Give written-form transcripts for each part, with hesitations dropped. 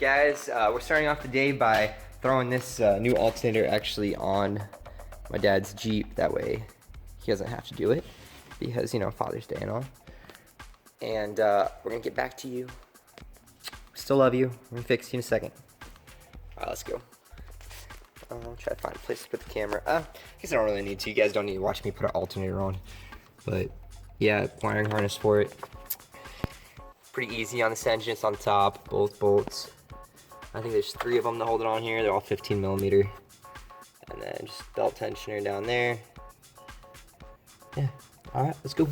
guys? We're starting off the day by throwing this new alternator actually on my dad's Jeep. That way he doesn't have to do it because, you know, Father's Day and all. And we're gonna get back to you. Still love you. We're gonna fix you in a second. All right, let's go. I'll try to find a place to put the camera. I guess I don't really need to. You guys don't need to watch me put an alternator on. But yeah, wiring harness for it. Pretty easy on this engine. It's on top, both bolts. I think there's 3 of them to hold it on here. They're all 15 millimeter. And then just belt tensioner down there. Yeah, all right, let's go.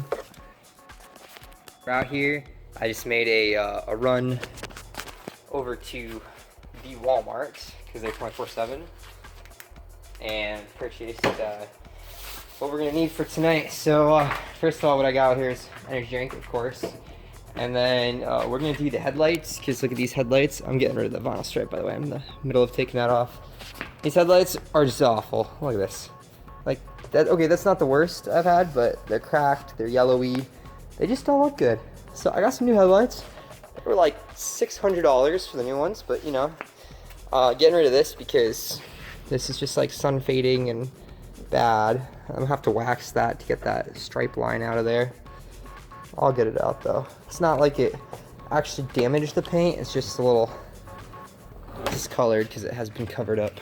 We're out here. I just made a run over to the Walmart because they're 24/7 and purchased what we're gonna need for tonight. So first of all, what I got here is energy drink, of course. And then we're gonna do the headlights, because look at these headlights. I'm getting rid of the vinyl stripe, by the way. I'm in the middle of taking that off. These headlights are just awful. Look at this. Like, that. Okay, that's not the worst I've had, but they're cracked, they're yellowy. They just don't look good. So I got some new headlights. They were like $600 for the new ones, but you know, getting rid of this because this is just like sun fading and bad. I'm gonna have to wax that to get that stripe line out of there. I'll get it out though. It's not like it actually damaged the paint, it's just a little discolored because it has been covered up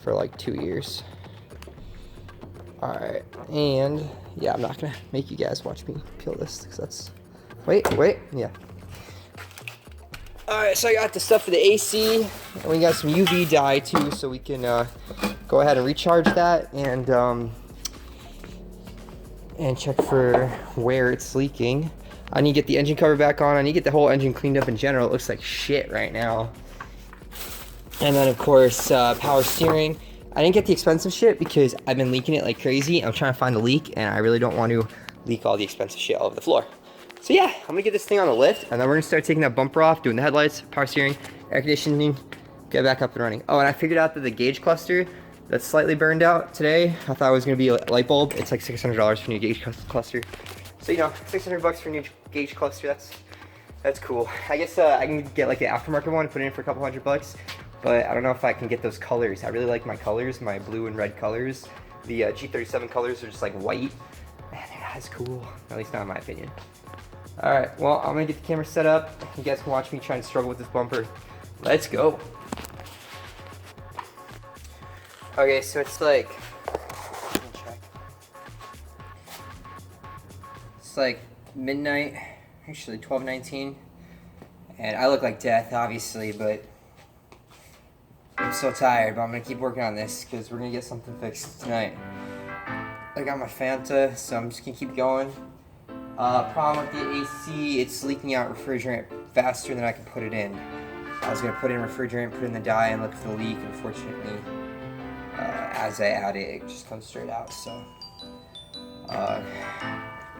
for like 2 years. Alright, and yeah, I'm not gonna make you guys watch me peel this because that's... Wait, yeah. Alright, so I got the stuff for the AC, and we got some UV dye too, so we can go ahead and recharge that and check for where it's leaking. I need to get the engine cover back on. I need to get the whole engine cleaned up in general. It looks like shit right now. And then of course, power steering. I didn't get the expensive shit because I've been leaking it like crazy. I'm trying to find a leak and I really don't want to leak all the expensive shit all over the floor. So yeah, I'm gonna get this thing on the lift and then we're gonna start taking that bumper off, doing the headlights, power steering, air conditioning, get back up and running. Oh, and I figured out that the gauge cluster that's slightly burned out today, I thought it was gonna be a light bulb. It's like $600 for a new gauge cluster. So you know, 600 bucks for a new gauge cluster, that's cool. I guess I can get like the aftermarket one, put it in for a couple $100, but I don't know if I can get those colors. I really like my colors, my blue and red colors. The G37 colors are just like white. Man, they're not as cool, at least not in my opinion. All right, well, I'm gonna get the camera set up. You guys can watch me try and struggle with this bumper. Let's go. Okay, so it's like, let me check. It's like midnight, actually 12:19, and I look like death, obviously, but I'm so tired, but I'm gonna keep working on this because we're gonna get something fixed tonight. I got my Fanta, so I'm just gonna keep going. Problem with the AC, it's leaking out refrigerant faster than I can put it in. I was gonna put in refrigerant, put in the dye, and look for the leak. Unfortunately, as I add it, it just comes straight out. So,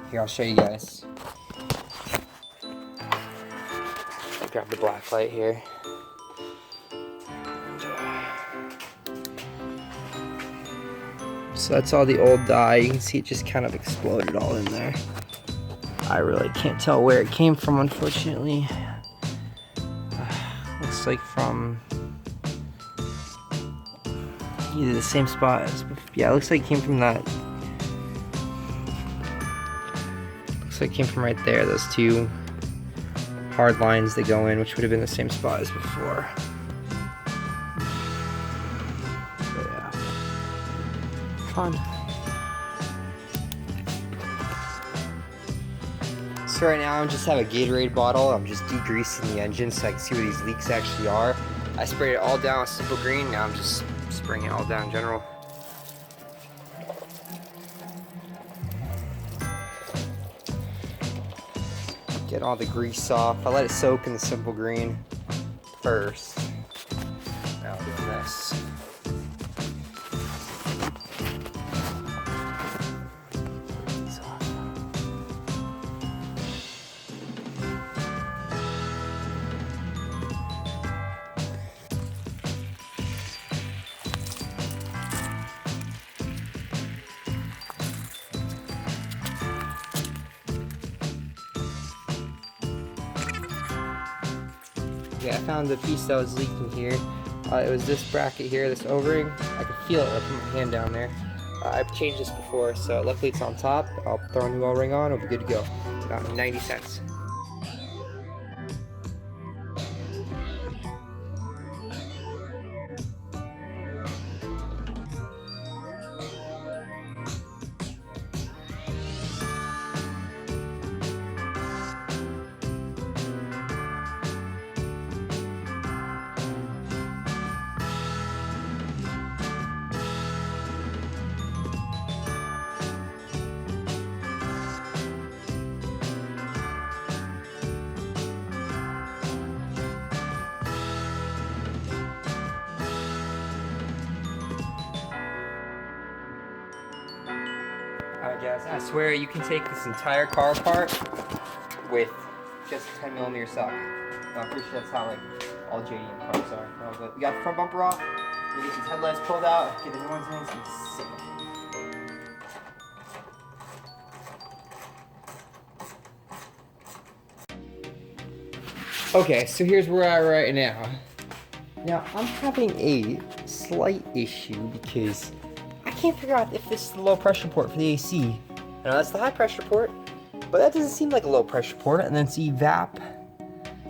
here, I'll show you guys. Grab the black light here. So that's all the old dye. You can see it just kind of exploded all in there. I really can't tell where it came from, unfortunately. Looks like from either the same spot as before. Yeah, it looks like it came from that. Looks like it came from right there, those 2 hard lines that go in, which would have been the same spot as before. But yeah. Fun. So right now I just have a Gatorade bottle. I'm just degreasing the engine so I can see where these leaks actually are. I sprayed it all down with simple green. Now I'm just spraying it all down in general. Get all the grease off. I let it soak in the simple green first. Now I'm doing this. Okay, I found the piece that was leaking here. It was this bracket here, this O-ring. I could feel it. I put my hand down there. I've changed this before, so luckily it's on top. I'll throw a new O-ring on, it'll be good to go. About 90 cents. Alright guys, I swear you can take this entire car apart with just a 10mm socket. No, I'm pretty sure that's how like all JDM cars are. No, but we got the front bumper off, we get these headlights pulled out, get the new ones in, it's gonna be sick. Okay, so here's where I'm right now. Now, I'm having a slight issue because I can't figure out if this is the low pressure port for the AC. I know that's the high pressure port, but that doesn't seem like a low pressure port. And then it's evap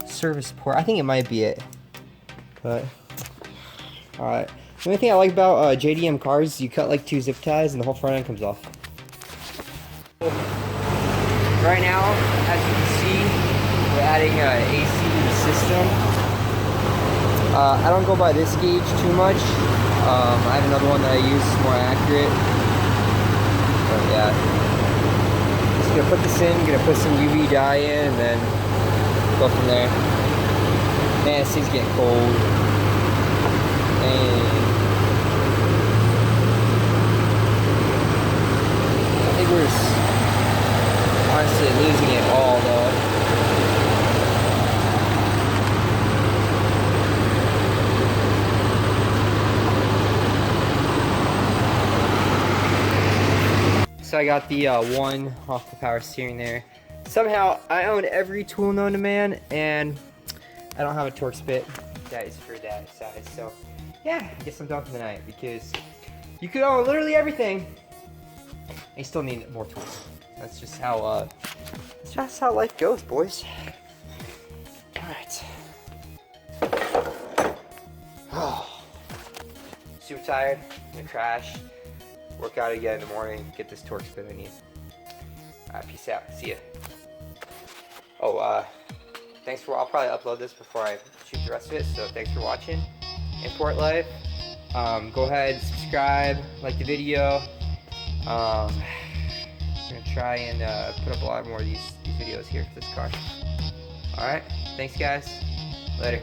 service port. I think it might be it. But, alright. The only thing I like about JDM cars is you cut like 2 zip ties and the whole front end comes off. Right now, as you can see, we're adding AC to the system. I don't go by this gauge too much. I have another one that I use, it's more accurate. But yeah. Just gonna put this in, gonna put some UV dye in, and then go from there. Man, this thing's getting cold. And I think we're just honestly losing it all though. So I got the one off the power steering there. Somehow I own every tool known to man, and I don't have a torque spit that is for that size. So yeah, I guess I'm done for the night because you could own literally everything and you still need more tools. That's just how life goes, boys. All right. Oh, super tired. I'm gonna crash. Work out again in the morning, get this torque spin I need. Alright, peace out. See ya. Oh, I'll probably upload this before I shoot the rest of it, so thanks for watching. Import Life. Go ahead, subscribe, like the video. I'm gonna try and put up a lot more of these videos here for this car. Alright, thanks guys. Later.